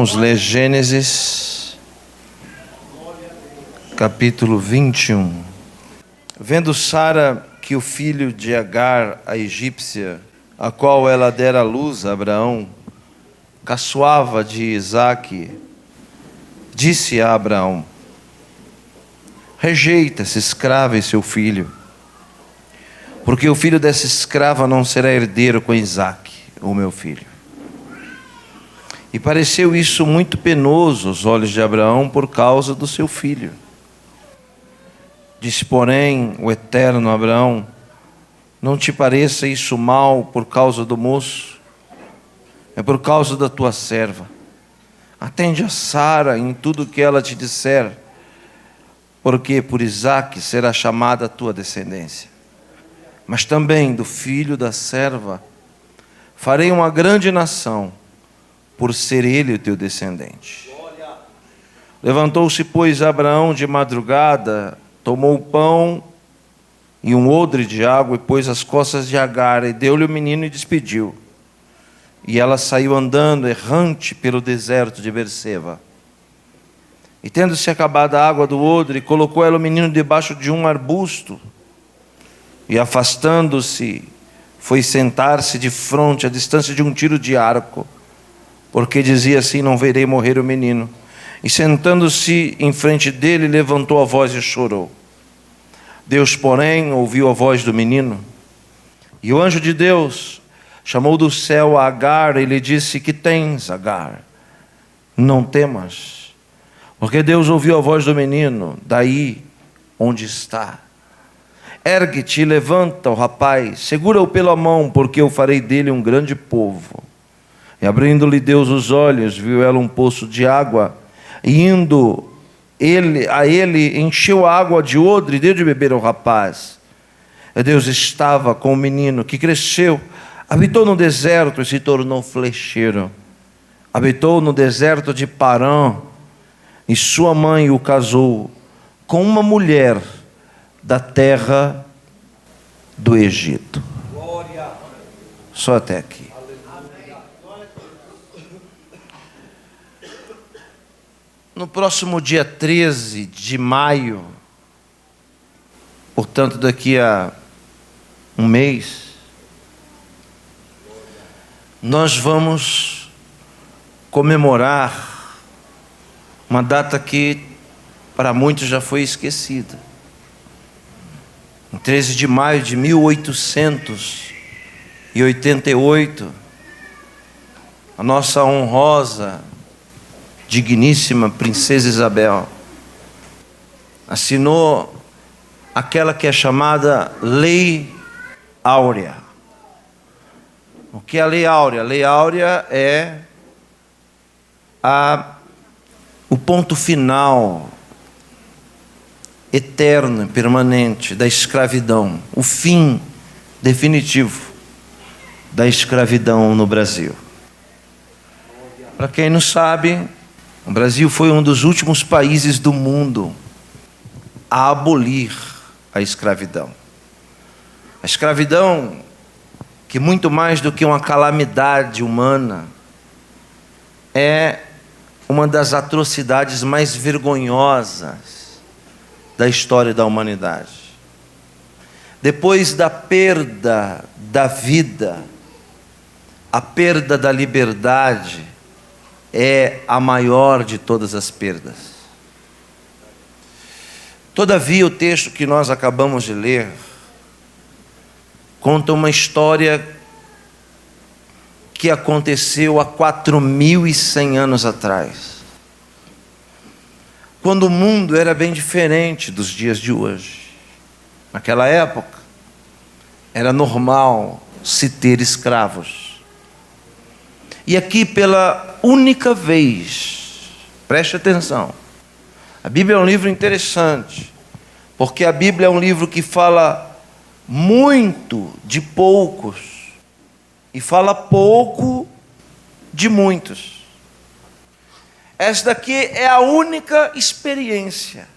Vamos ler Gênesis, capítulo 21. Vendo Sara que o filho de Agar, a egípcia, a qual ela dera à luz a Abraão, caçoava de Isaque, disse a Abraão: rejeita essa escrava e seu filho, porque o filho dessa escrava não será herdeiro com Isaque, o meu filho. E pareceu isso muito penoso aos olhos de Abraão por causa do seu filho. Disse, porém, o Eterno a Abraão: não te pareça isso mal por causa do moço, é por causa da tua serva. Atende a Sara em tudo que ela te disser, porque por Isaque será chamada a tua descendência. Mas também do filho da serva farei uma grande nação, por ser ele o teu descendente. Levantou-se, pois, Abraão de madrugada, tomou o pão e um odre de água, e pôs as costas de Agar, e deu-lhe o menino e despediu. E ela saiu andando, errante, pelo deserto de Berseba. E tendo-se acabado a água do odre, colocou ela o menino debaixo de um arbusto, e afastando-se, foi sentar-se de fronte, à distância de um tiro de arco, porque dizia assim: não verei morrer o menino. E sentando-se em frente dele, levantou a voz e chorou. Deus, porém, ouviu a voz do menino. E o anjo de Deus chamou do céu a Agar e lhe disse: que tens, Agar? Não temas, porque Deus ouviu a voz do menino, daí onde está. Ergue-te e levanta o rapaz, segura-o pela mão, porque eu farei dele um grande povo. E abrindo-lhe Deus os olhos, viu ela um poço de água, e indo a ele, encheu a água de odre e deu de beber ao rapaz. E Deus estava com o menino, que cresceu, habitou no deserto e se tornou flecheiro. Habitou no deserto de Parã, e sua mãe o casou com uma mulher da terra do Egito. Só até aqui. No próximo dia 13 de maio, portanto daqui a um mês, nós vamos comemorar uma data que para muitos já foi esquecida. Em 13 de maio de 1888, a nossa honrosa, digníssima princesa Isabel assinou aquela que é chamada Lei Áurea. O que é a Lei Áurea? A Lei Áurea é o ponto final, eterno e permanente da escravidão, o fim definitivo da escravidão no Brasil. Para quem não sabe, o Brasil foi um dos últimos países do mundo a abolir a escravidão. A escravidão, que muito mais do que uma calamidade humana, é uma das atrocidades mais vergonhosas da história da humanidade. Depois da perda da vida, a perda da liberdade é a maior de todas as perdas. Todavia, o texto que nós acabamos de ler conta uma história que aconteceu há 4.100 anos atrás, quando o mundo era bem diferente dos dias de hoje. Naquela época, era normal se ter escravos. E aqui, pela única vez, preste atenção, a Bíblia é um livro interessante, porque a Bíblia é um livro que fala muito de poucos e fala pouco de muitos. Esta daqui é a única experiência,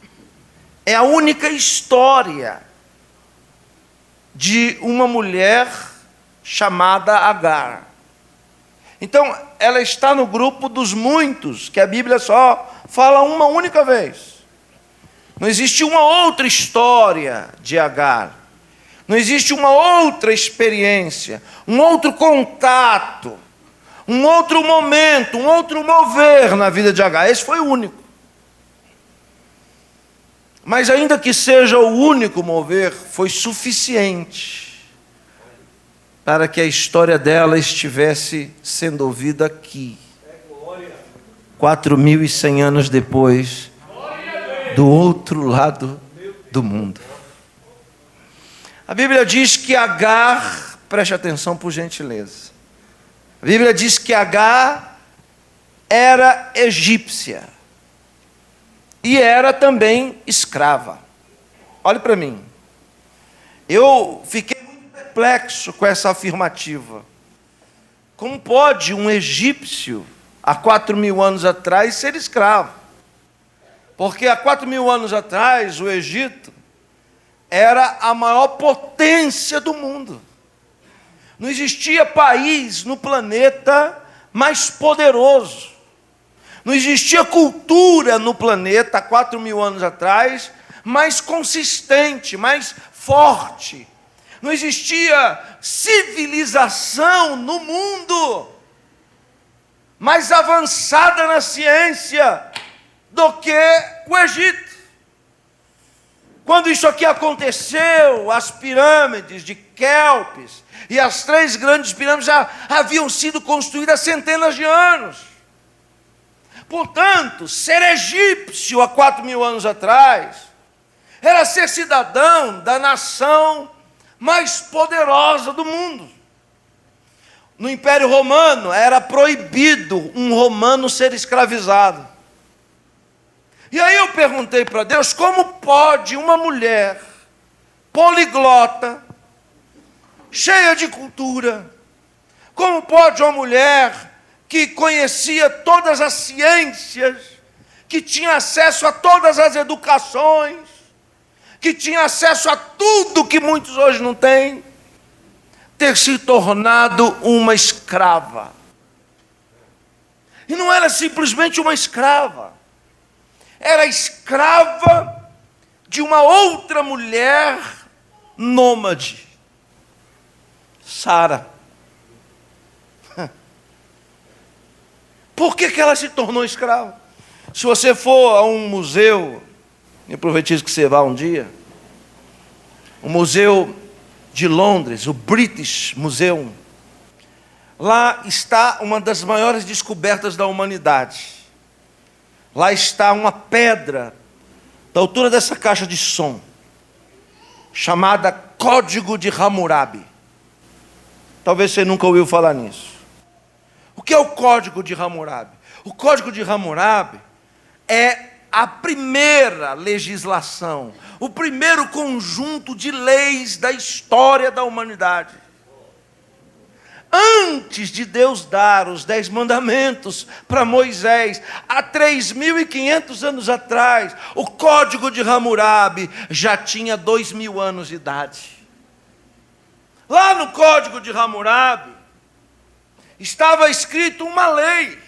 é a única história de uma mulher chamada Agar. Então, ela está no grupo dos muitos, que a Bíblia só fala uma única vez. Não existe uma outra história de Agar. Não existe uma outra experiência, um outro contato, um outro momento, um outro mover na vida de Agar. Esse foi o único. Mas ainda que seja o único mover, foi suficiente para que a história dela estivesse sendo ouvida aqui. 4.100 anos depois, do outro lado do mundo. A Bíblia diz que Agar, preste atenção por gentileza. A Bíblia diz que Agar era egípcia e era também escrava. Olhe para mim. Eu fiquei muito perplexo com essa afirmativa. Como pode um egípcio, há 4.000 anos atrás, ser escravo? Porque há 4.000 anos atrás, o Egito era a maior potência do mundo. Não existia país no planeta mais poderoso. Não existia cultura no planeta, há 4.000 anos atrás, mais consistente, mais forte. Não existia civilização no mundo mais avançada na ciência do que o Egito. Quando isso aqui aconteceu, as pirâmides de Quéopes e as 3 grandes pirâmides já haviam sido construídas há centenas de anos. Portanto, ser egípcio há 4.000 anos atrás era ser cidadão da nação mais poderosa do mundo. No Império Romano era proibido um romano ser escravizado. E aí eu perguntei para Deus, como pode uma mulher poliglota, cheia de cultura, como pode uma mulher que conhecia todas as ciências, que tinha acesso a todas as educações, que tinha acesso a tudo que muitos hoje não têm, ter se tornado uma escrava? E não era simplesmente uma escrava, era escrava de uma outra mulher nômade, Sara. Por que ela se tornou escrava? Se você for a um museu, eu profetizo que você vá um dia, o museu de Londres, o British Museum, lá está uma das maiores descobertas da humanidade. Lá está uma pedra da altura dessa caixa de som, chamada Código de Hammurabi. Talvez você nunca ouviu falar nisso. O que é o Código de Hammurabi? O Código de Hammurabi é a primeira legislação, o primeiro conjunto de leis da história da humanidade. Antes de Deus dar os 10 mandamentos para Moisés, há 3.500 anos atrás, o Código de Hammurabi já tinha 2.000 anos de idade. Lá no Código de Hammurabi estava escrito uma lei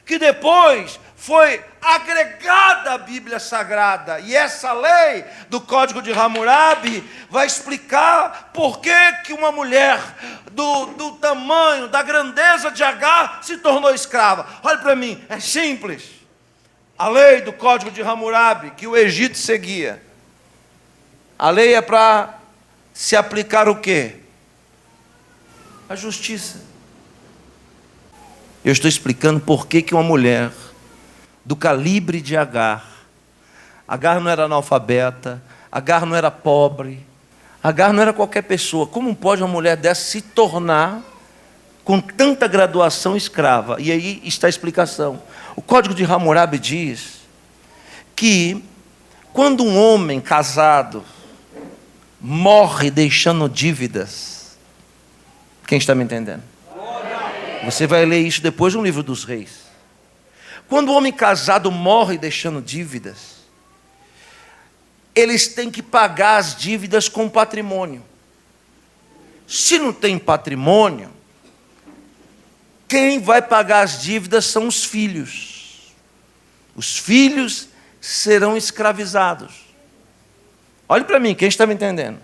que depois foi agregada à Bíblia Sagrada. E essa lei do Código de Hammurabi vai explicar por que uma mulher do tamanho, da grandeza de Agar se tornou escrava. Olha para mim, é simples. A lei do Código de Hammurabi, que o Egito seguia, a lei é para se aplicar o quê? A justiça. Eu estou explicando por que uma mulher do calibre de Agar não era analfabeta, Agar não era pobre, Agar não era qualquer pessoa. Como pode uma mulher dessa se tornar, com tanta graduação, escrava? E aí está a explicação. O Código de Hammurabi diz que quando um homem casado morre deixando dívidas, quem está me entendendo? Você vai ler isso depois no livro dos Reis. Quando o homem casado morre deixando dívidas, eles têm que pagar as dívidas com patrimônio. Se não tem patrimônio, quem vai pagar as dívidas são os filhos. Os filhos serão escravizados. Olhe para mim, quem está me entendendo?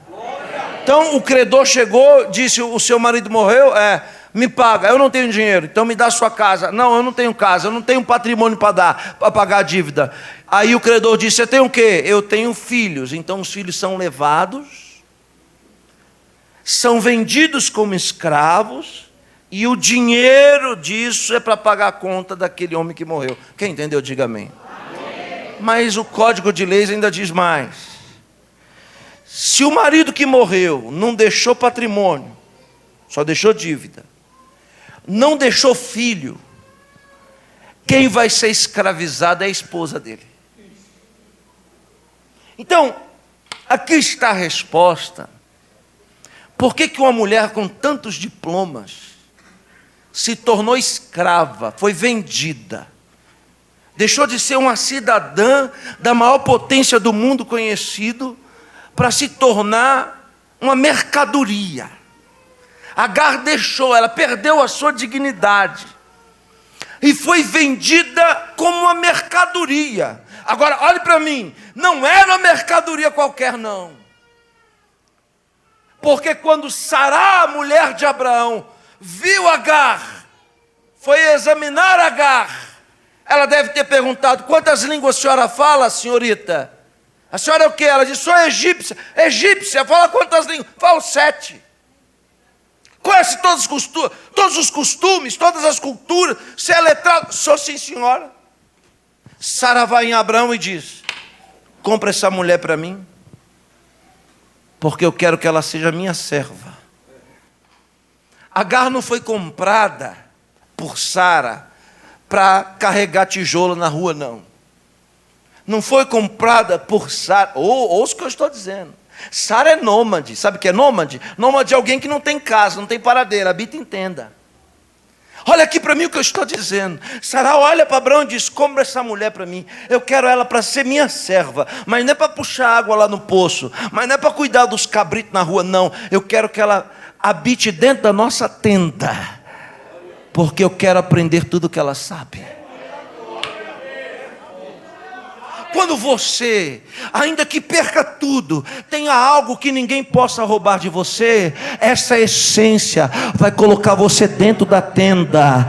Então o credor chegou, disse: o seu marido morreu? Me paga. Eu não tenho dinheiro, então me dá a sua casa. Não, eu não tenho casa, eu não tenho patrimônio para dar, para pagar a dívida. Aí o credor disse: você tem o quê? Eu tenho filhos. Então os filhos são levados, são vendidos como escravos, e o dinheiro disso é para pagar a conta daquele homem que morreu. Quem entendeu, diga amém. Mas o Código de Leis ainda diz mais. Se o marido que morreu não deixou patrimônio, só deixou dívida, não deixou filho, quem vai ser escravizado é a esposa dele. Então, aqui está a resposta. Por que uma mulher com tantos diplomas se tornou escrava, foi vendida, deixou de ser uma cidadã da maior potência do mundo conhecido, para se tornar uma mercadoria? Agar deixou, ela perdeu a sua dignidade e foi vendida como uma mercadoria. Agora, olhe para mim, não era uma mercadoria qualquer, não. Porque quando Sará, a mulher de Abraão, viu Agar, foi examinar Agar, ela deve ter perguntado: quantas línguas a senhora fala, senhorita? A senhora é o quê? Ela disse: sou egípcia. Egípcia, fala quantas línguas? Falo 7. Conhece todos os costumes, todas as culturas. Você é letrado? Sou, sim, senhora. Sara vai em Abraão e diz: compra essa mulher para mim, porque eu quero que ela seja minha serva. Agar não foi comprada por Sara para carregar tijolo na rua, não. Não foi comprada por Sara. Ouça o que eu estou dizendo. Sara é nômade. Sabe o que é nômade? Nômade é alguém que não tem casa, não tem paradeira, habita em tenda. Olha aqui para mim o que eu estou dizendo. Sara olha para Abraão e diz: compra essa mulher para mim. Eu quero ela para ser minha serva. Mas não é para puxar água lá no poço. Mas não é para cuidar dos cabritos na rua, não. Eu quero que ela habite dentro da nossa tenda, porque eu quero aprender tudo o que ela sabe. Quando você, ainda que perca tudo, tenha algo que ninguém possa roubar de você, essa essência vai colocar você dentro da tenda,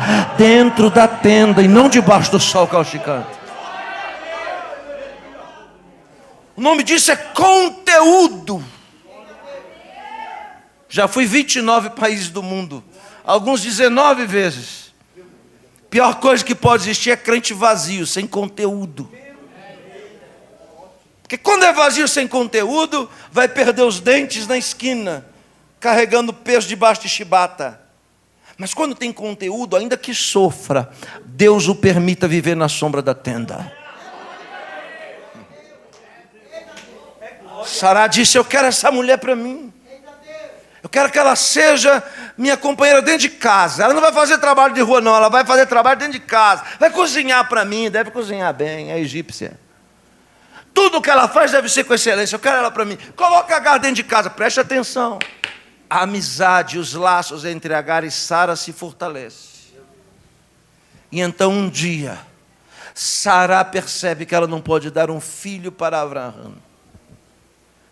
e não debaixo do sol causticante. O nome disso é conteúdo. Já fui 29 países do mundo, alguns 19 vezes. Pior coisa que pode existir é crente vazio, sem conteúdo. Porque quando é vazio, sem conteúdo, vai perder os dentes na esquina, carregando peso debaixo de chibata. Mas quando tem conteúdo, ainda que sofra, Deus o permita viver na sombra da tenda. Sará disse: eu quero essa mulher para mim. Eu quero que ela seja minha companheira dentro de casa. Ela não vai fazer trabalho de rua, não. Ela vai fazer trabalho dentro de casa. Vai cozinhar para mim, deve cozinhar bem, é egípcia. Tudo que ela faz deve ser com excelência. Eu quero ela para mim. Coloca Agar dentro de casa, preste atenção. A amizade, os laços entre Agar e Sara se fortalecem. E então um dia, Sara percebe que ela não pode dar um filho para Abraão.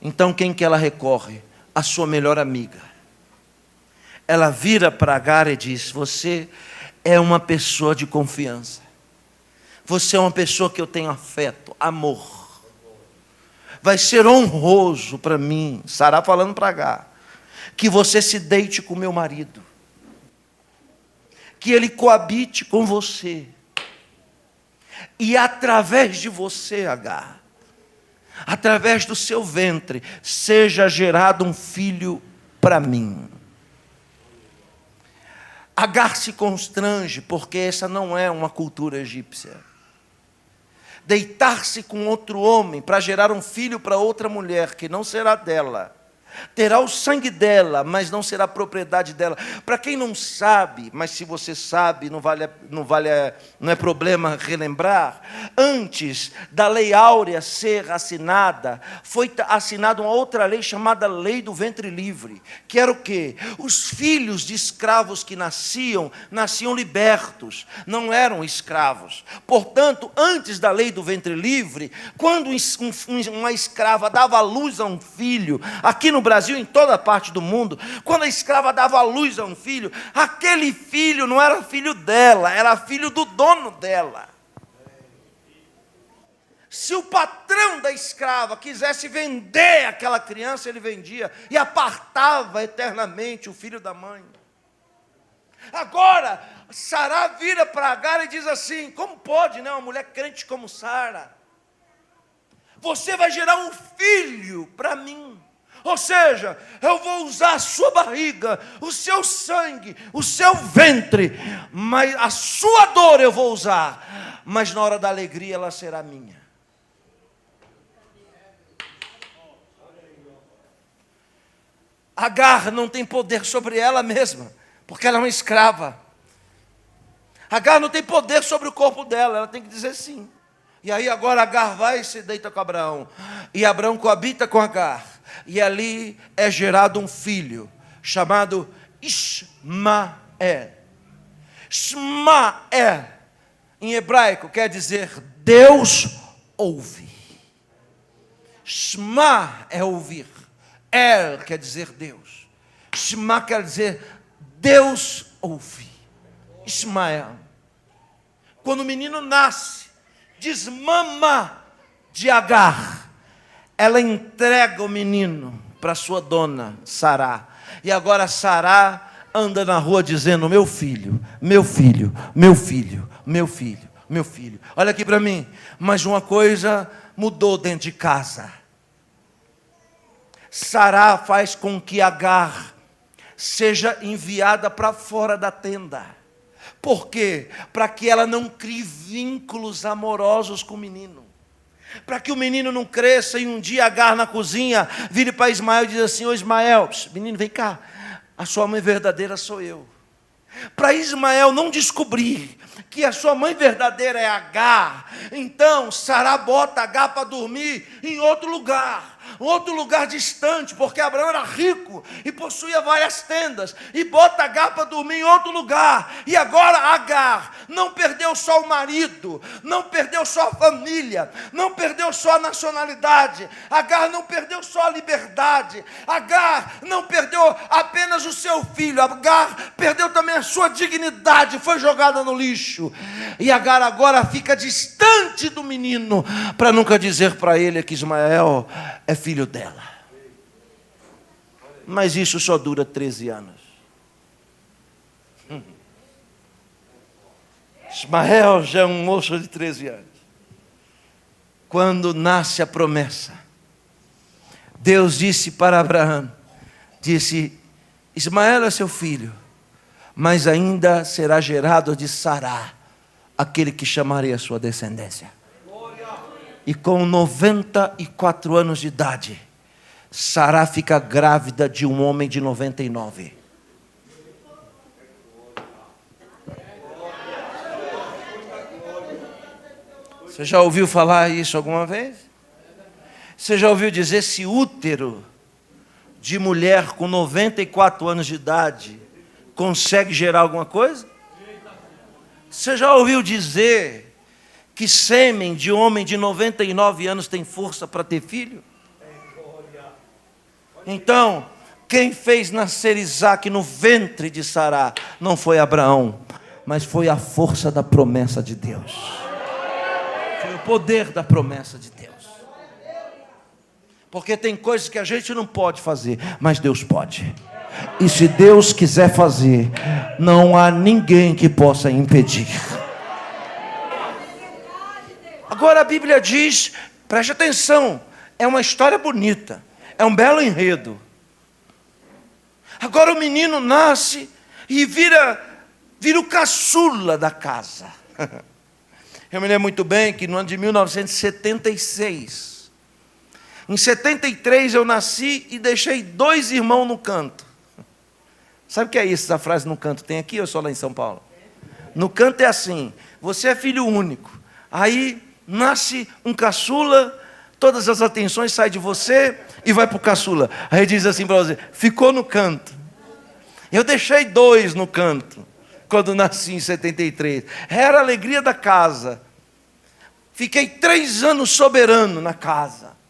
Então quem que ela recorre? A sua melhor amiga. Ela vira para Agar e diz: você é uma pessoa de confiança. Você é uma pessoa que eu tenho afeto, amor. Vai ser honroso para mim, Sara falando para Agar, que você se deite com meu marido, que ele coabite com você, e através de você, Agar, através do seu ventre, seja gerado um filho para mim. Agar se constrange, porque essa não é uma cultura egípcia. Deitar-se com outro homem para gerar um filho para outra mulher que não será dela, terá o sangue dela, mas não será propriedade dela. Para quem não sabe, mas se você sabe, não é problema relembrar. Antes da Lei Áurea ser assinada, foi assinada uma outra lei chamada Lei do Ventre Livre, que era o quê? Os filhos de escravos que nasciam libertos, não eram escravos. Portanto, antes da Lei do Ventre Livre, quando uma escrava dava à luz a um filho, aqui no Brasil, em toda parte do mundo, quando a escrava dava à luz a um filho, aquele filho não era filho dela, era filho do dono dela. Se o patrão da escrava quisesse vender aquela criança, ele vendia e apartava eternamente o filho da mãe. Agora, Sara vira para Agar e diz assim: como pode, né, uma mulher crente como Sara? Você vai gerar um filho para mim. Ou seja, eu vou usar a sua barriga, o seu sangue, o seu ventre, mas a sua dor eu vou usar, mas na hora da alegria ela será minha. Agar não tem poder sobre ela mesma, porque ela é uma escrava. Agar não tem poder sobre o corpo dela, ela tem que dizer sim. E aí agora Agar vai e se deita com Abraão, e Abraão coabita com Agar, e ali é gerado um filho, chamado Ismael. Ismael, em hebraico, quer dizer Deus ouve. Shema é ouvir. El quer dizer Deus. Shema quer dizer Deus ouve. Ismael. Quando o menino nasce, desmama de Agar, ela entrega o menino para sua dona, Sará. E agora Sará anda na rua dizendo: meu filho, meu filho, meu filho, meu filho, meu filho. Olha aqui para mim, mas uma coisa mudou dentro de casa. Sará faz com que Agar seja enviada para fora da tenda. Por quê? Para que ela não crie vínculos amorosos com o menino. Para que o menino não cresça e um dia Agar na cozinha vire para Ismael e diz assim: ô Ismael, menino, vem cá, a sua mãe verdadeira sou eu. Para Ismael não descobrir que a sua mãe verdadeira é Agar, então Sará bota Agar para dormir em outro lugar distante, porque Abraão era rico e possuía várias tendas, e bota Agar para dormir em outro lugar. E agora Agar não perdeu só o marido, não perdeu só a família, não perdeu só a nacionalidade, Agar não perdeu só a liberdade, Agar não perdeu apenas o seu filho, Agar perdeu também a sua dignidade, foi jogada no lixo. E Agar agora fica distante do menino, para nunca dizer para ele que Ismael é filho dela. Mas isso só dura 13 anos. Ismael já é um moço de 13 anos. Quando nasce a promessa, Deus disse para Abraão, disse: Ismael é seu filho, mas ainda será gerado de Sará aquele que chamarei a sua descendência. E com 94 anos de idade, Sará fica grávida de um homem de 99. Você já ouviu falar isso alguma vez? Você já ouviu dizer se útero de mulher com 94 anos de idade consegue gerar alguma coisa? Você já ouviu dizer que sêmen de homem de 99 anos tem força para ter filho? Então, quem fez nascer Isaque no ventre de Sará não foi Abraão, mas foi a força da promessa de Deus. Foi o poder da promessa de Deus. Porque tem coisas que a gente não pode fazer, mas Deus pode. E se Deus quiser fazer, não há ninguém que possa impedir. Agora a Bíblia diz, preste atenção, é uma história bonita, é um belo enredo. Agora o menino nasce e vira o caçula da casa. Eu me lembro muito bem que no ano de 1976, Em 73 eu nasci e deixei 2 irmãos no canto. Sabe o que é isso, essa frase no canto? Tem aqui ou só lá em São Paulo? No canto é assim, você é filho único. Aí nasce um caçula, todas as atenções saem de você e vai para o caçula. Aí diz assim para você, ficou no canto. Eu deixei 2 no canto, quando nasci em 73. Era a alegria da casa. Fiquei 3 anos soberano na casa.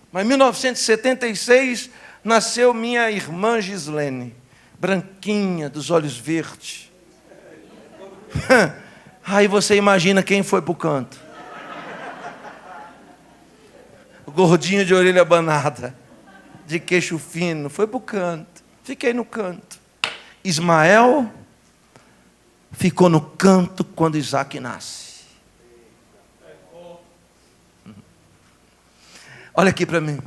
Mas em 1976, nasceu minha irmã Gislene, branquinha, dos olhos verdes. Aí você imagina quem foi para o canto. O gordinho de orelha abanada, de queixo fino, foi para o canto. Fiquei no canto. Ismael ficou no canto quando Isaac nasce. Olha aqui para mim.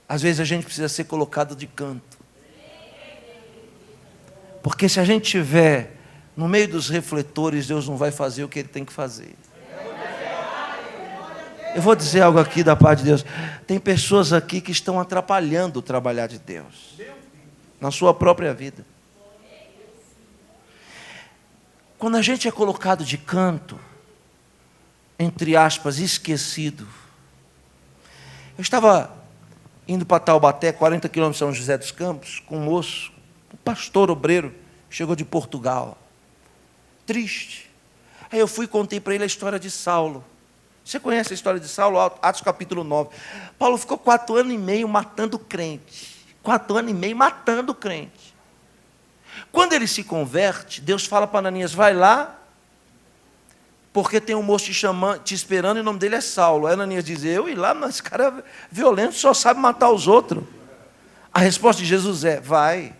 Às vezes a gente precisa ser colocado de canto. Porque se a gente estiver no meio dos refletores, Deus não vai fazer o que Ele tem que fazer. Eu vou dizer algo aqui da parte de Deus. Tem pessoas aqui que estão atrapalhando o trabalhar de Deus na sua própria vida. Quando a gente é colocado de canto, entre aspas, esquecido. Eu estava indo para Taubaté, 40 quilômetros de São José dos Campos, com um moço, um pastor obreiro, chegou de Portugal. Triste. Aí eu fui e contei para ele a história de Saulo. Você conhece a história de Saulo? Atos capítulo 9. Paulo ficou 4 anos e meio matando crente. 4 anos e meio matando crente. Quando ele se converte, Deus fala para Ananias, vai lá, porque tem um moço te esperando e o nome dele é Saulo. Aí Ananias diz, eu ir lá, mas esse cara é violento, só sabe matar os outros. A resposta de Jesus é, vai,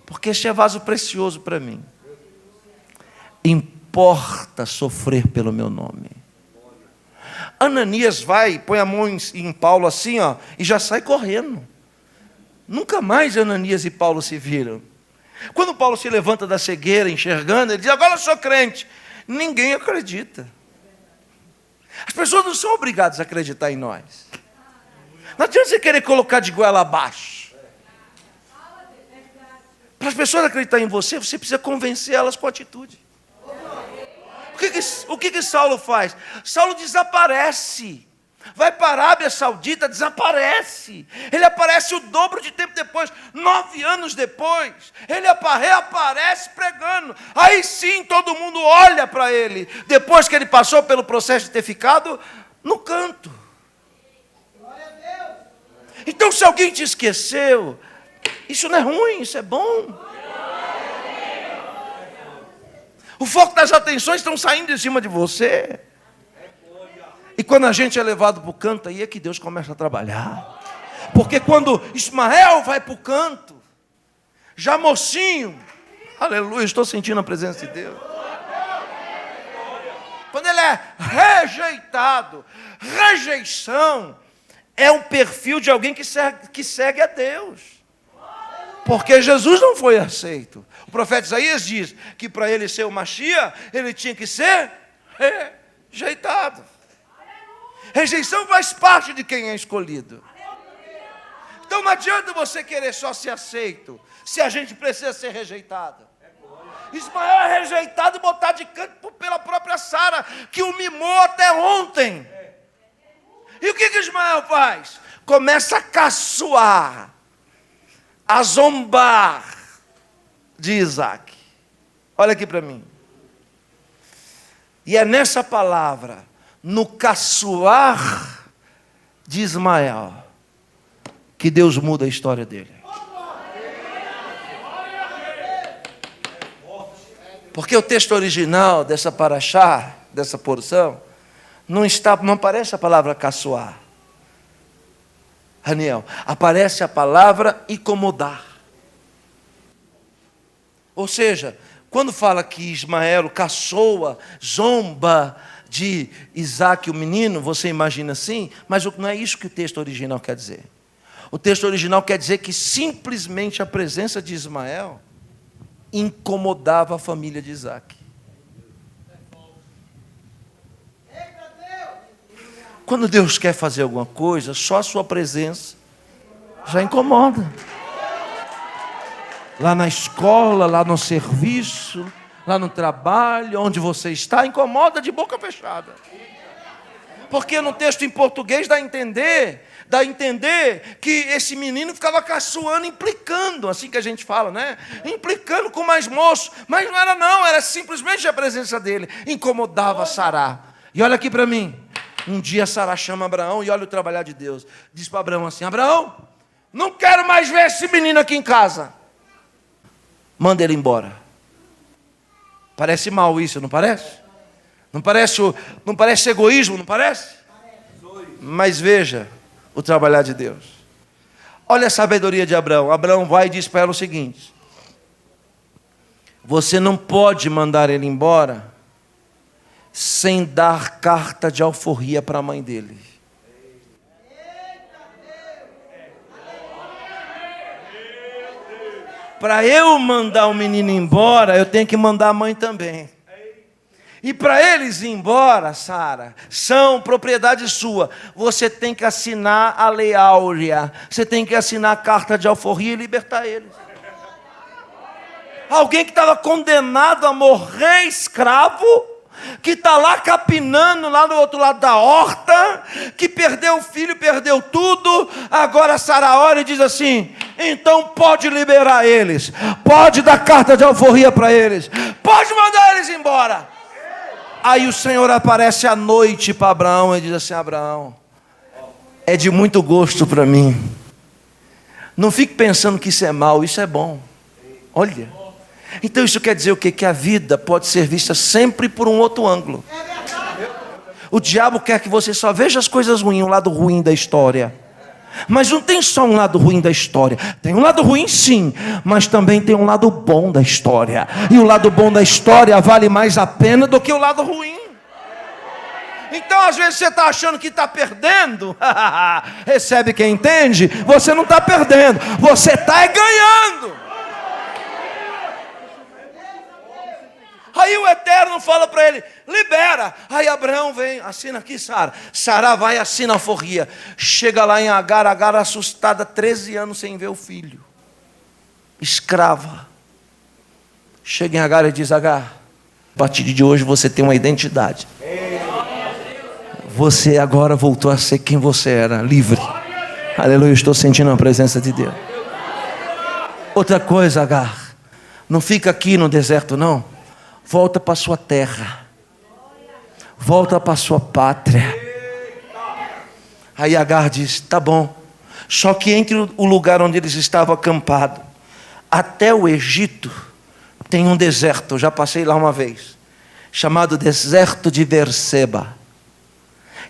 porque este é vaso precioso para mim. Importa sofrer pelo meu nome. Ananias vai, põe a mão em Paulo assim, ó, e já sai correndo. Nunca mais Ananias e Paulo se viram. Quando Paulo se levanta da cegueira, enxergando, ele diz, agora eu sou crente. Ninguém acredita. As pessoas não são obrigadas a acreditar em nós. Não adianta você querer colocar de goela abaixo. Para as pessoas acreditarem em você, você precisa convencer elas com atitude. O que Saulo faz? Saulo desaparece. Vai para a Arábia Saudita, desaparece. Ele aparece o dobro de tempo depois, 9 anos depois. Ele reaparece pregando. Aí sim todo mundo olha para ele. Depois que ele passou pelo processo de ter ficado no canto. Então se alguém te esqueceu, isso não é ruim, isso é bom. O foco das atenções estão saindo de cima de você. E quando a gente é levado para o canto, aí é que Deus começa a trabalhar. Porque quando Ismael vai para o canto, já mocinho, aleluia, estou sentindo a presença de Deus. Quando ele é rejeitado, rejeição é um perfil de alguém que segue a Deus. Porque Jesus não foi aceito. O profeta Isaías diz que para ele ser o Machia, ele tinha que ser rejeitado. Rejeição faz parte de quem é escolhido. Então não adianta você querer só ser aceito, se a gente precisa ser rejeitado. Ismael é rejeitado e botado de canto pela própria Sara, que o mimou até ontem. E o que Ismael faz? Começa a caçoar, a zombar de Isaac. Olha aqui para mim. E é nessa palavra, no caçoar de Ismael, que Deus muda a história dele. Porque o texto original dessa paraxá, dessa porção, não aparece a palavra caçoar. Raniel, aparece a palavra incomodar. Ou seja, quando fala que Ismael caçoa, zomba de Isaac, o menino, você imagina assim, mas não é isso que o texto original quer dizer. O texto original quer dizer que simplesmente a presença de Ismael incomodava a família de Isaac. Quando Deus quer fazer alguma coisa, só a sua presença já incomoda. Lá na escola, lá no serviço, lá no trabalho, onde você está, incomoda de boca fechada. Porque no texto em português dá a entender que esse menino ficava caçoando, implicando, assim que a gente fala, né? Implicando com mais moço. Mas não era não, era simplesmente a presença dele. Incomodava Sará. E olha aqui para mim. Um dia Sará chama Abraão e olha o trabalhar de Deus. Diz para Abraão assim: Abraão, não quero mais ver esse menino aqui em casa. Manda ele embora. Parece mal isso, não parece? Não parece egoísmo, não parece? Mas veja o trabalhar de Deus. Olha a sabedoria de Abraão. Abraão vai e diz para ela o seguinte: você não pode mandar ele embora sem dar carta de alforria para a mãe dele. Para eu mandar o menino embora, eu tenho que mandar a mãe também. E para eles ir embora, Sara, são propriedade sua. Você tem que assinar a lei áurea. Você tem que assinar a carta de alforria e libertar eles. Alguém que estava condenado a morrer escravo, que está lá capinando lá do outro lado da horta, que perdeu o filho, perdeu tudo. Agora Sara olha e diz assim: então pode liberar eles, pode dar carta de alforria para eles, pode mandar eles embora. Aí o Senhor aparece à noite para Abraão e diz assim: Abraão, é de muito gosto para mim. Não fique pensando que isso é mal, isso é bom. Olha. Então isso quer dizer o quê? Que a vida pode ser vista sempre por um outro ângulo. O diabo quer que você só veja as coisas ruins, o lado ruim da história. Mas não tem só um lado ruim da história. Tem um lado ruim sim, mas também tem um lado bom da história. E o lado bom da história vale mais a pena do que o lado ruim. Então às vezes você está achando que está perdendo. Recebe quem entende? Você não está perdendo, você está ganhando. Aí o Eterno fala para ele: libera. Aí Abraão vem, assina aqui, Sara. Sara vai e assina a alforria. Chega lá em Agar, Agar assustada, 13 anos sem ver o filho, escrava. Chega em Agar e diz: Agar, a partir de hoje você tem uma identidade. Você agora voltou a ser quem você era, livre. Aleluia, estou sentindo a presença de Deus. Outra coisa, Agar, não fica aqui no deserto não. Volta para sua terra. Volta para sua pátria. Aí Agar diz: tá bom. Só que entre o lugar onde eles estavam acampados até o Egito tem um deserto. Eu já passei lá uma vez, chamado deserto de Berseba.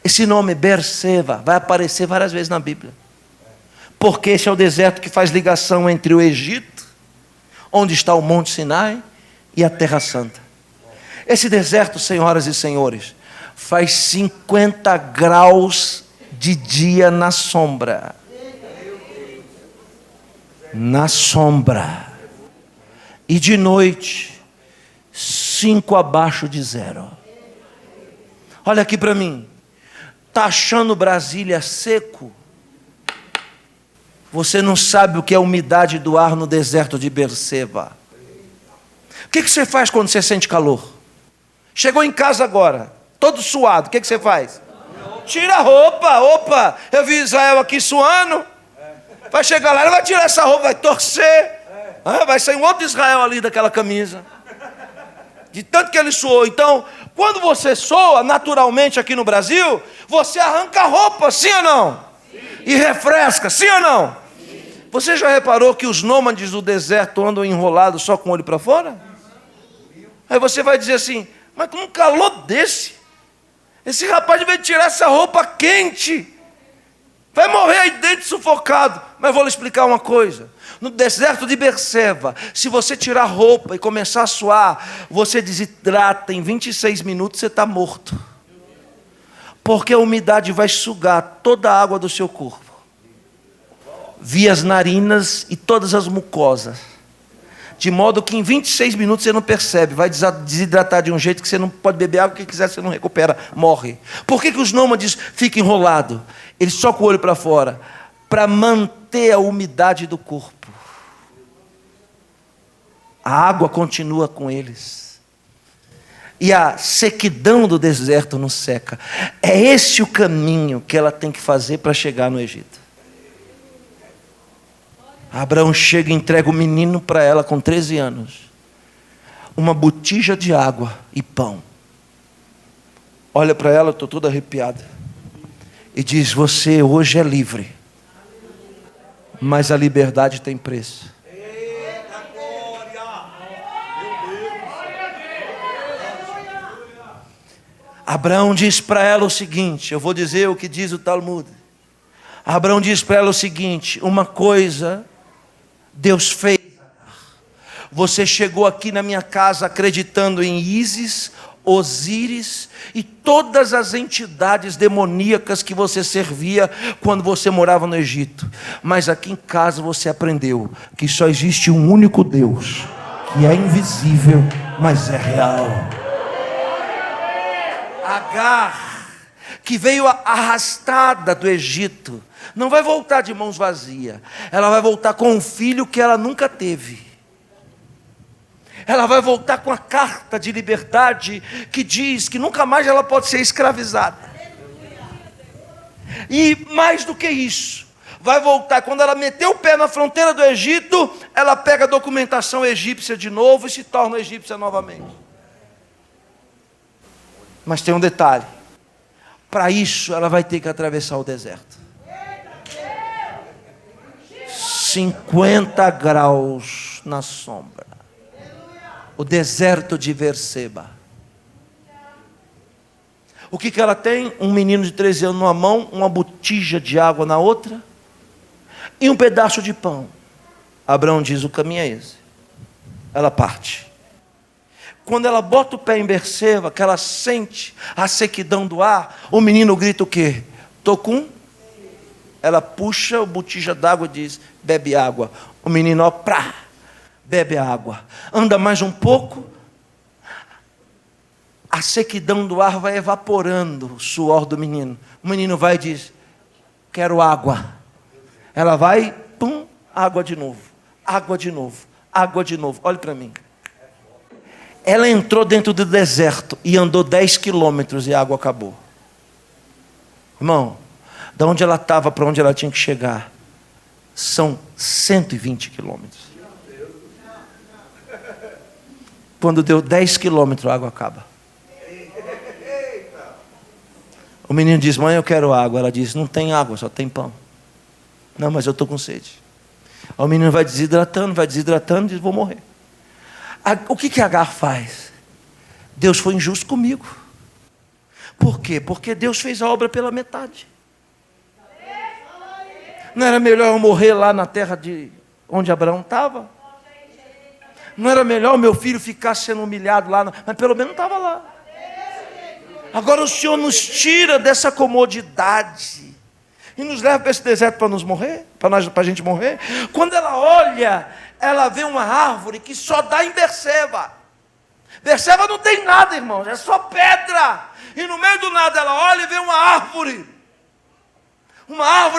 Esse nome Berseba vai aparecer várias vezes na Bíblia, porque esse é o deserto que faz ligação entre o Egito, onde está o Monte Sinai, e a Terra Santa. Esse deserto, senhoras e senhores, faz 50 graus de dia na sombra. Na sombra. E de noite, 5 abaixo de zero. Olha aqui para mim. Está achando Brasília seco? Você não sabe o que é a umidade do ar no deserto de Berseba. O que você faz quando você sente calor? Chegou em casa agora, todo suado, o que você faz? Tira a roupa. Opa, eu vi Israel aqui suando. Vai chegar lá, ele vai tirar essa roupa, vai torcer. Vai sair um outro Israel ali daquela camisa. De tanto que ele suou. Então, quando você soa, naturalmente aqui no Brasil, você arranca a roupa, sim ou não? Sim. E refresca, sim ou não? Sim. Você já reparou que os nômades do deserto andam enrolados só com o olho para fora? Aí você vai dizer assim: mas com um calor desse, esse rapaz vai tirar essa roupa quente, vai morrer aí dentro sufocado. Mas eu vou lhe explicar uma coisa: no deserto de Berseba, se você tirar a roupa e começar a suar, você desidrata, em 26 minutos você está morto, porque a umidade vai sugar toda a água do seu corpo, via as narinas e todas as mucosas. de modo que em 26 minutos você não percebe, vai desidratar de um jeito que você não pode beber água, o que quiser você não recupera, morre. Por que os nômades ficam enrolados? Eles só com o olho para fora, para manter a umidade do corpo. A água continua com eles. E a sequidão do deserto não seca. É esse o caminho que ela tem que fazer para chegar no Egito. Abraão chega e entrega o menino para ela com 13 anos. Uma botija de água e pão. Olha para ela, estou toda arrepiada. E diz, você hoje é livre. Mas a liberdade tem preço. Abraão diz para ela o seguinte, eu vou dizer o que diz o Talmud. Abraão diz para ela o seguinte, uma coisa Deus fez. Você chegou aqui na minha casa acreditando em Ísis, Osíris e todas as entidades demoníacas que você servia quando você morava no Egito. Mas aqui em casa você aprendeu que só existe um único Deus, que é invisível, mas é real. Agar, que veio arrastada do Egito, não vai voltar de mãos vazias. Ela vai voltar com um filho que ela nunca teve. Ela vai voltar com a carta de liberdade que diz que nunca mais ela pode ser escravizada. E mais do que isso, vai voltar, quando ela meteu o pé na fronteira do Egito, ela pega a documentação egípcia de novo e se torna egípcia novamente. Mas tem um detalhe, para isso ela vai ter que atravessar o deserto. 50 graus na sombra. O deserto de Berseba. O que ela tem? Um menino de 13 anos numa mão, uma botija de água na outra e um pedaço de pão. Abraão diz, o caminho é esse. Ela parte. Quando ela bota o pé em Berseba, que ela sente a sequidão do ar, o menino grita o quê? Tô com. Ela puxa a botija d'água e diz, bebe água. O menino, ó, prá, bebe água. Anda mais um pouco, a sequidão do ar vai evaporando o suor do menino. O menino vai e diz, quero água. Ela vai, pum, água de novo. Água de novo. Água de novo. Olha para mim. Ela entrou dentro do deserto e andou 10 quilômetros e a água acabou. Irmão, da onde ela estava para onde ela tinha que chegar, são 120 quilômetros. Quando deu 10 quilômetros, a água acaba. O menino diz, mãe, eu quero água. Ela diz, não tem água, só tem pão. Não, mas eu estou com sede. O menino vai desidratando e diz, vou morrer. O que Agar faz? Deus foi injusto comigo. Por quê? Porque Deus fez a obra pela metade. Não era melhor eu morrer lá na terra de onde Abraão estava? Não era melhor o meu filho ficar sendo humilhado lá? Mas pelo menos estava lá. Agora o Senhor nos tira dessa comodidade e nos leva para esse deserto para nos morrer, para a gente morrer. Quando ela olha, ela vê uma árvore que só dá em Berseba. Berseba não tem nada, irmãos, é só pedra. E no meio do nada ela olha e vê uma árvore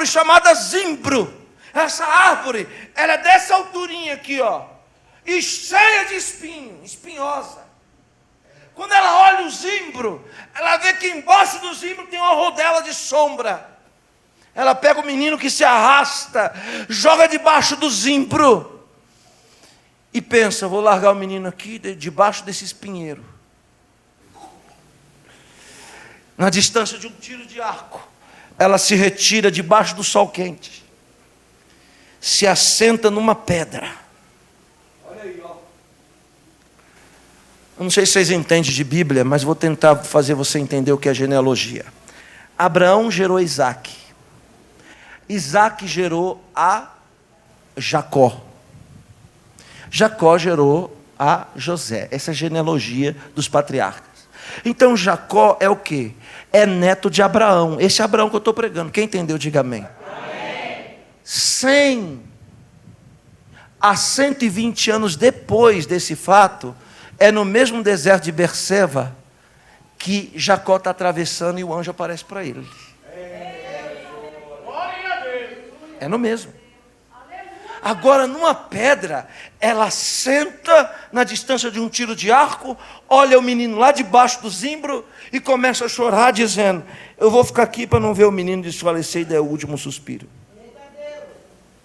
chamada zimbro. Essa árvore, ela é dessa alturinha aqui, ó, e cheia de espinho, espinhosa. Quando ela olha o zimbro, ela vê que embaixo do zimbro tem uma rodela de sombra. Ela pega o menino que se arrasta, joga debaixo do zimbro e pensa, vou largar o menino aqui debaixo desse espinheiro, na distância de um tiro de arco. Ela se retira debaixo do sol quente, se assenta numa pedra. Olha aí, ó. Eu não sei se vocês entendem de Bíblia, mas vou tentar fazer você entender o que é genealogia. Abraão gerou Isaac. Isaac gerou a Jacó. Jacó gerou a José. Essa é a genealogia dos patriarcas. Então Jacó é o quê? É neto de Abraão. Esse Abraão que eu estou pregando. Quem entendeu, diga amém. Amém. Sem há 120 anos depois desse fato, é no mesmo deserto de Berseba que Jacó está atravessando e o anjo aparece para ele. É no mesmo. Agora, numa pedra, ela senta na distância de um tiro de arco, olha o menino lá debaixo do zimbro e começa a chorar, dizendo: eu vou ficar aqui para não ver o menino desfalecer e dar o último suspiro.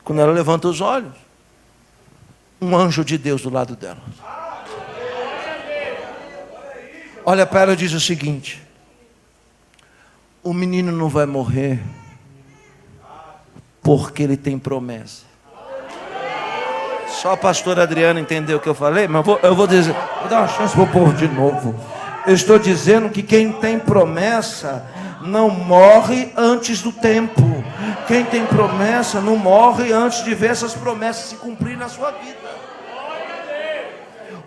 Quando ela levanta os olhos, um anjo de Deus do lado dela. Olha para ela e diz o seguinte: o menino não vai morrer porque ele tem promessa. Só a pastora Adriana entendeu o que eu falei, mas eu vou dizer, vou dar uma chance para o povo de novo. Eu estou dizendo que quem tem promessa não morre antes do tempo. Quem tem promessa não morre antes de ver essas promessas se cumprir na sua vida.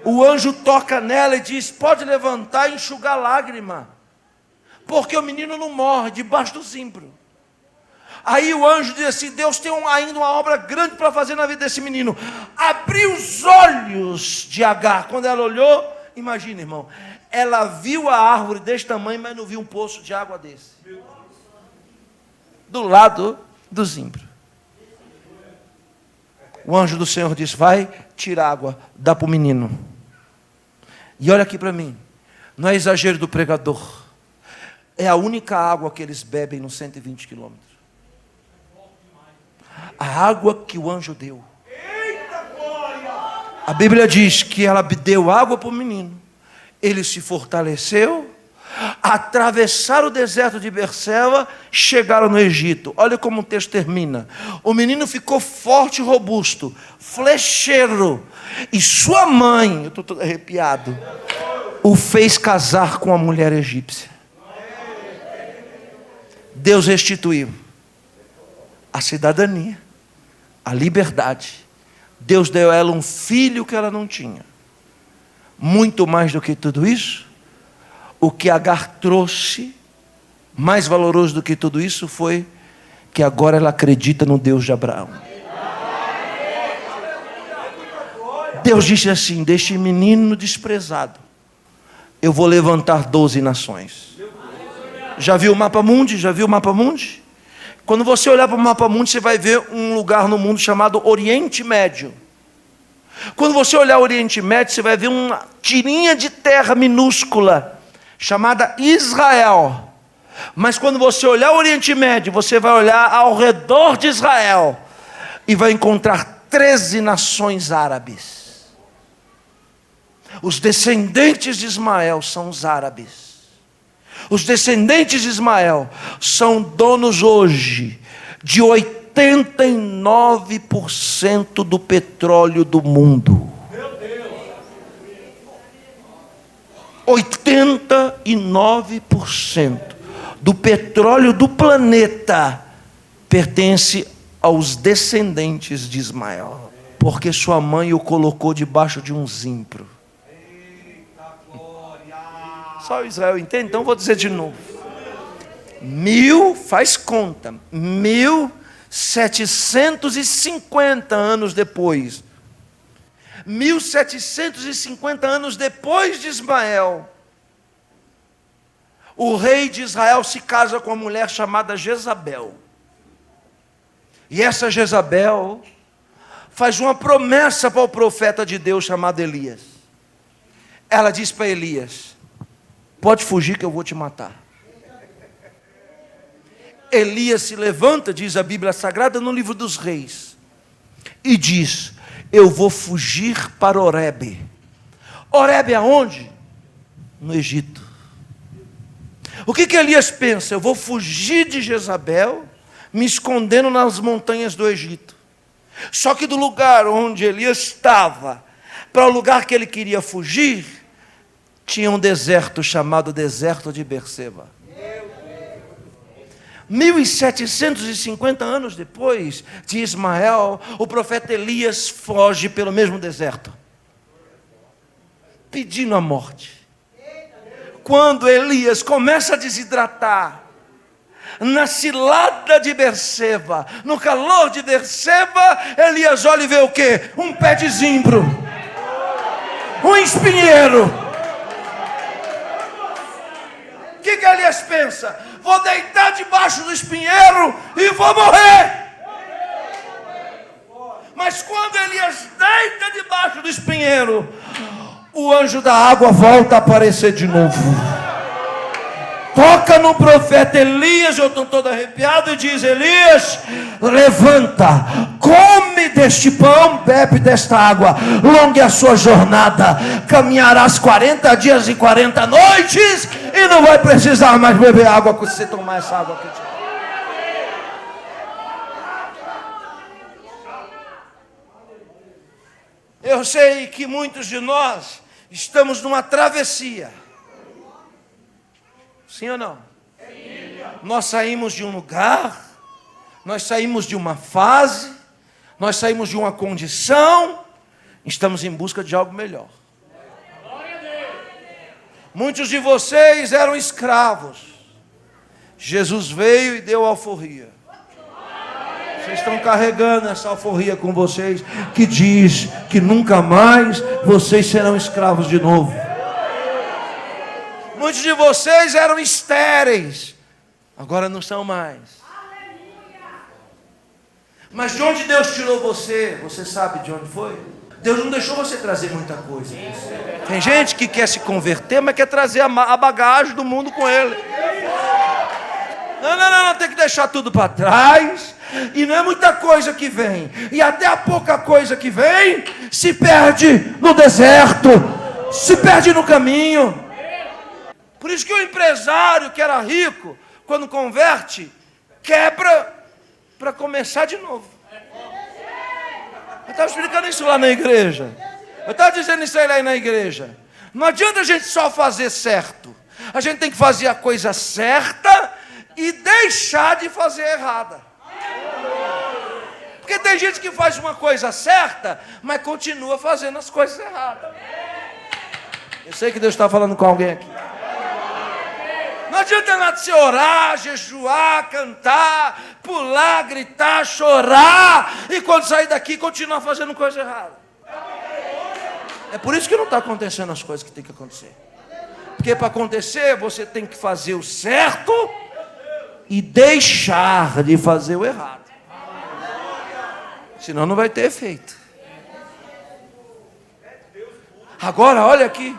O anjo toca nela e diz: pode levantar e enxugar lágrima, porque o menino não morre debaixo do zimbro. Aí o anjo diz assim: Deus tem ainda uma obra grande para fazer na vida desse menino. Abriu os olhos de Agar. Quando ela olhou, imagina, irmão, ela viu a árvore desse tamanho, mas não viu um poço de água desse, do lado do zimbro. O anjo do Senhor disse: vai, tira água, dá para o menino. E olha aqui para mim, não é exagero do pregador, é a única água que eles bebem nos 120 quilômetros. A água que o anjo deu. A Bíblia diz que ela deu água para o menino. Ele se fortaleceu, atravessaram o deserto de Berseba, chegaram no Egito. Olha como o texto termina. O menino ficou forte e robusto, flecheiro, e sua mãe, eu estou todo arrepiado, o fez casar com a mulher egípcia. Deus restituiu a cidadania, a liberdade. Deus deu a ela um filho que ela não tinha. Muito mais do que tudo isso, o que Agar trouxe, mais valoroso do que tudo isso, foi que agora ela acredita no Deus de Abraão. Deus disse assim: deste menino desprezado, eu vou levantar 12 nações. Já viu o mapa mundi? Já viu o mapa mundi? Quando você olhar para o mapa mundi, você vai ver um lugar no mundo chamado Oriente Médio. Quando você olhar o Oriente Médio, você vai ver uma tirinha de terra minúscula, chamada Israel. Mas quando você olhar o Oriente Médio, você vai olhar ao redor de Israel e vai encontrar 13 nações árabes. Os descendentes de Ismael são os árabes. Os descendentes de Ismael são donos hoje de 89% do petróleo do mundo. 89% do petróleo do planeta pertence aos descendentes de Ismael, porque sua mãe o colocou debaixo de um zimbro. Só Israel entende? Então vou dizer de novo. Faz conta, 1750 anos depois, 1750 anos depois de Ismael, o rei de Israel se casa com uma mulher chamada Jezabel. E essa Jezabel faz uma promessa para o profeta de Deus chamado Elias. Ela diz para Elias: pode fugir que eu vou te matar. Elias se levanta, diz a Bíblia Sagrada no livro dos Reis, e diz: eu vou fugir para Horebe. Horebe aonde? No Egito. O que Elias pensa? Eu vou fugir de Jezabel, me escondendo nas montanhas do Egito. Só que do lugar onde Elias estava para o lugar que ele queria fugir, tinha um deserto chamado deserto de Berseba. 1750 anos depois de Ismael, o profeta Elias foge pelo mesmo deserto, pedindo a morte. Quando Elias começa a desidratar, na cilada de Berseba, no calor de Berseba, Elias olha e vê o quê? Um pé de zimbro, um espinheiro. O que Elias pensa? Vou deitar debaixo do espinheiro e vou morrer. Mas quando Elias deita debaixo do espinheiro, o anjo da água volta a aparecer de novo. Toca no profeta Elias, eu estou todo arrepiado, e diz: Elias, levanta, come deste pão, bebe desta água, longa é a sua jornada, caminharás 40 dias e 40 noites, e não vai precisar mais beber água quando você tomar essa água aqui. Eu sei que muitos de nós estamos numa travessia. Sim ou não? Sim. Nós saímos de um lugar, nós saímos de uma fase, nós saímos de uma condição, estamos em busca de algo melhor. Muitos de vocês eram escravos. Jesus veio e deu alforria. Vocês estão carregando essa alforria com vocês, que diz que nunca mais vocês serão escravos de novo. Muitos de vocês eram estéreis, agora não são mais. Mas de onde Deus tirou você? Você sabe de onde foi? Deus não deixou você trazer muita coisa. Tem gente que quer se converter, mas quer trazer a bagagem do mundo com ele. Não, tem que deixar tudo para trás. E não é muita coisa que vem. E até a pouca coisa que vem se perde no deserto, se perde no caminho. Por isso que o empresário que era rico, quando converte, quebra para começar de novo. Eu estava explicando isso lá na igreja. Eu estava dizendo isso aí lá na igreja. Não adianta a gente só fazer certo. A gente tem que fazer a coisa certa e deixar de fazer errada. Porque tem gente que faz uma coisa certa, mas continua fazendo as coisas erradas. Eu sei que Deus está falando com alguém aqui. Não adianta nada você orar, jejuar, cantar, pular, gritar, chorar, e quando sair daqui continuar fazendo coisa errada. É por isso que não está acontecendo as coisas que tem que acontecer. Porque para acontecer, você tem que fazer o certo e deixar de fazer o errado. Senão não vai ter efeito. Agora, olha aqui.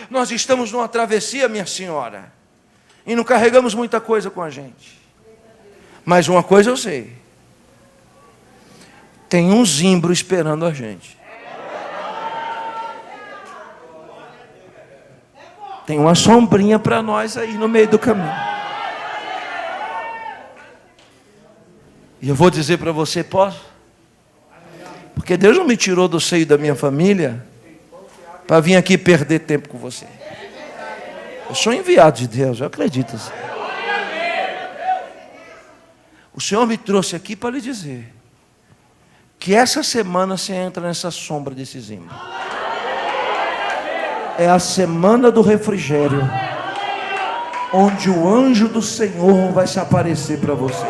Nós estamos numa travessia, minha senhora, e não carregamos muita coisa com a gente. Mas uma coisa eu sei. Tem um zimbro esperando a gente. Tem uma sombrinha para nós aí no meio do caminho. E eu vou dizer para você, posso? Porque Deus não me tirou do seio da minha família para vir aqui perder tempo com você. Eu sou enviado de Deus, eu acredito assim. O Senhor me trouxe aqui para lhe dizer que essa semana você entra nessa sombra desse zimbro. É a semana do refrigério, onde o anjo do Senhor vai se aparecer para você,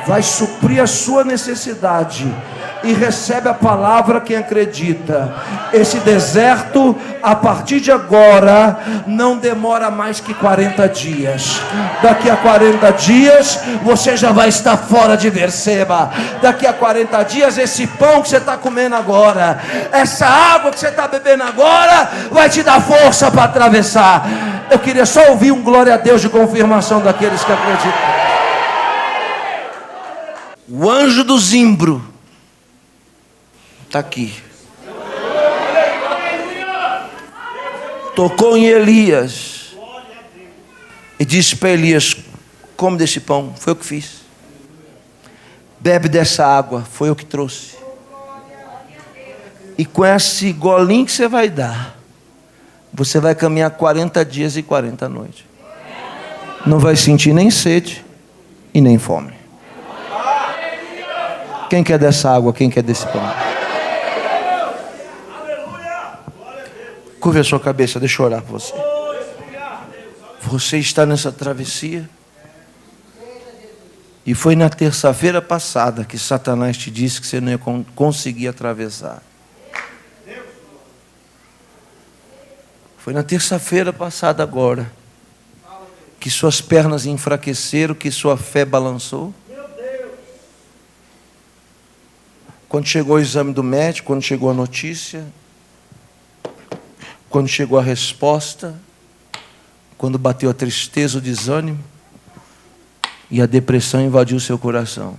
vai suprir a sua necessidade. E recebe a palavra quem acredita. Esse deserto, a partir de agora, não demora mais que 40 dias. Daqui a 40 dias, você já vai estar fora de Berseba. Daqui a 40 dias, esse pão que você está comendo agora, essa água que você está bebendo agora, vai te dar força para atravessar. Eu queria só ouvir um glória a Deus de confirmação daqueles que acreditam. O anjo do zimbro está aqui. Tocou em Elias e disse para Elias: come desse pão, foi eu que fiz. Bebe dessa água, foi eu que trouxe. E com esse golinho que você vai dar, você vai caminhar 40 dias e 40 noites. Não vai sentir nem sede e nem fome. Quem quer dessa água? Quem quer desse pão? Curva a sua cabeça, deixa eu orar por você. Você está nessa travessia E foi na terça-feira passada que Satanás te disse que você não ia conseguir atravessar. Foi na terça-feira passada agora que suas pernas enfraqueceram, que sua fé balançou. Quando chegou o exame do médico, quando chegou a notícia, quando chegou a resposta, quando bateu a tristeza, o desânimo, e a depressão invadiu o seu coração.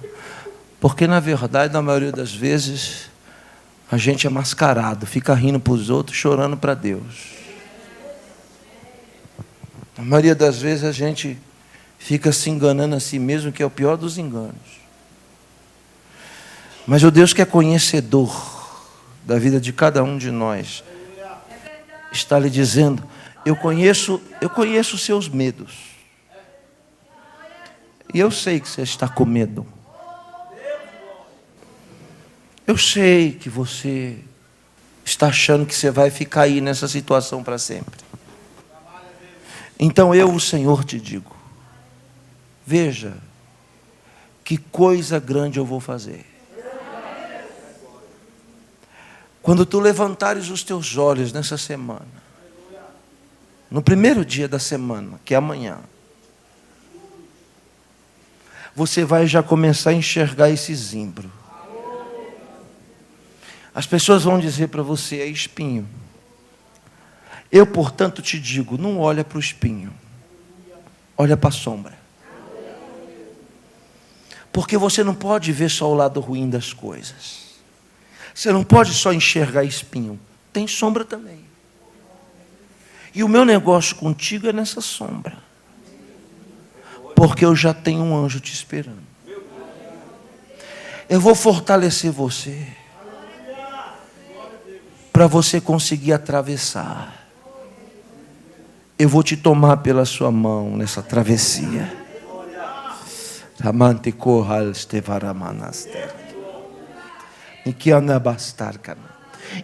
Porque na verdade, na maioria das vezes, a gente é mascarado, fica rindo para os outros, chorando para Deus. Na maioria das vezes a gente fica se enganando a si mesmo, que é o pior dos enganos. Mas o Deus que é conhecedor da vida de cada um de nós está lhe dizendo: eu conheço os seus medos. E eu sei que você está com medo. Eu sei que você está achando que você vai ficar aí nessa situação para sempre. Então eu, o Senhor, te digo: veja que coisa grande eu vou fazer. Quando tu levantares os teus olhos nessa semana, no primeiro dia da semana, que é amanhã, você vai já começar a enxergar esse zimbro. As pessoas vão dizer para você: é espinho. Eu, portanto, te digo: não olha para o espinho, olha para a sombra. Porque você não pode ver só o lado ruim das coisas. Você não pode só enxergar espinho, tem sombra também. E o meu negócio contigo é nessa sombra, porque eu já tenho um anjo te esperando. Eu vou fortalecer você, para você conseguir atravessar. Eu vou te tomar pela sua mão nessa travessia.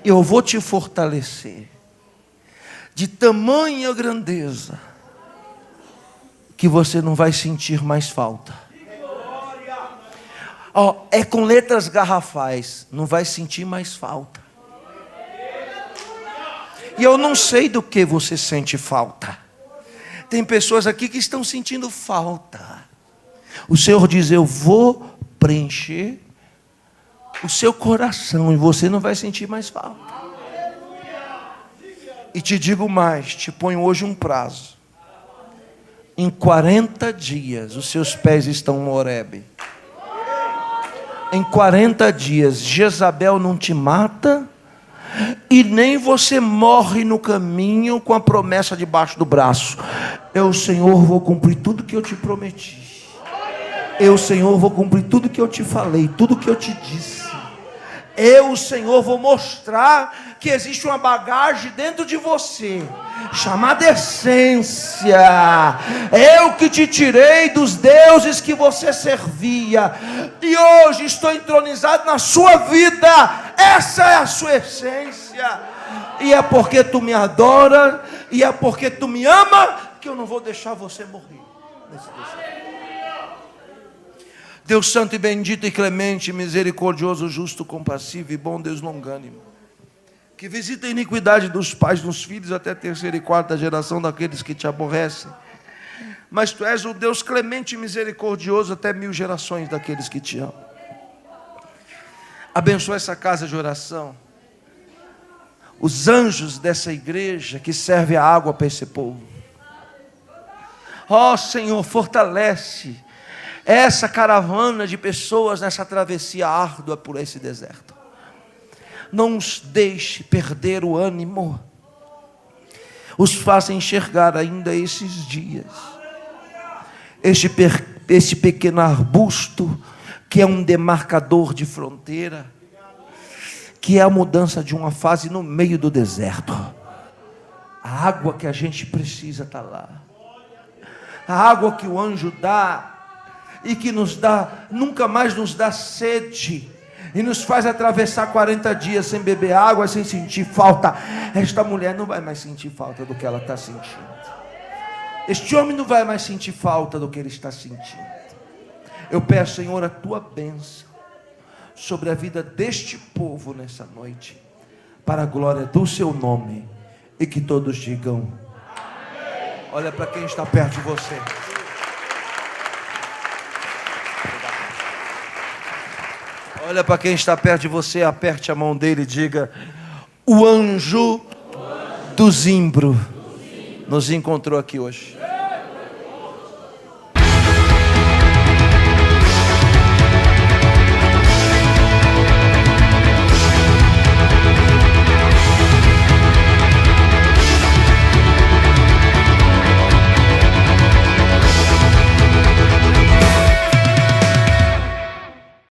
Eu vou te fortalecer de tamanha grandeza que você não vai sentir mais falta. É com letras garrafais: não vai sentir mais falta. E eu não sei do que você sente falta. Tem pessoas aqui que estão sentindo falta. O Senhor diz: eu vou preencher o seu coração e você não vai sentir mais falta. E te digo mais, te ponho hoje um prazo. Em 40 dias os seus pés estão no Horebe. Em 40 dias Jezabel não te mata, e nem você morre no caminho com a promessa debaixo do braço. Eu, Senhor, vou cumprir tudo que eu te prometi. Eu, Senhor, vou cumprir tudo que eu te falei, tudo que eu te disse. Eu, Senhor, vou mostrar que existe uma bagagem dentro de você, chamada essência. Eu que te tirei dos deuses que você servia, e hoje estou entronizado na sua vida. Essa é a sua essência. E é porque tu me adora, e é porque tu me ama, que eu não vou deixar você morrer nesse deserto. Deus santo e bendito e clemente, misericordioso, justo, compassivo e bom Deus longânimo, que visita a iniquidade dos pais nos filhos até a terceira e quarta geração daqueles que te aborrecem. Mas tu és o Deus clemente e misericordioso até 1000 gerações daqueles que te amam. Abençoa essa casa de oração, os anjos dessa igreja que serve a água para esse povo. Ó Senhor, fortalece essa caravana de pessoas nessa travessia árdua por esse deserto. Não os deixe perder o ânimo. Os faça enxergar ainda esses dias este pequeno arbusto que é um demarcador de fronteira, que é a mudança de uma fase no meio do deserto. A água que a gente precisa está lá. A água que o anjo dá e que nos dá, nunca mais nos dá sede, e nos faz atravessar 40 dias sem beber água, sem sentir falta. Esta mulher não vai mais sentir falta do que ela está sentindo. Este homem não vai mais sentir falta do que ele está sentindo. Eu peço, Senhor, a tua bênção sobre a vida deste povo nessa noite, para a glória do seu nome, e que todos digam amém. Olha para quem está perto de você. Olha para quem está perto de você, aperte a mão dele e diga: o anjo do Zimbro nos encontrou aqui hoje.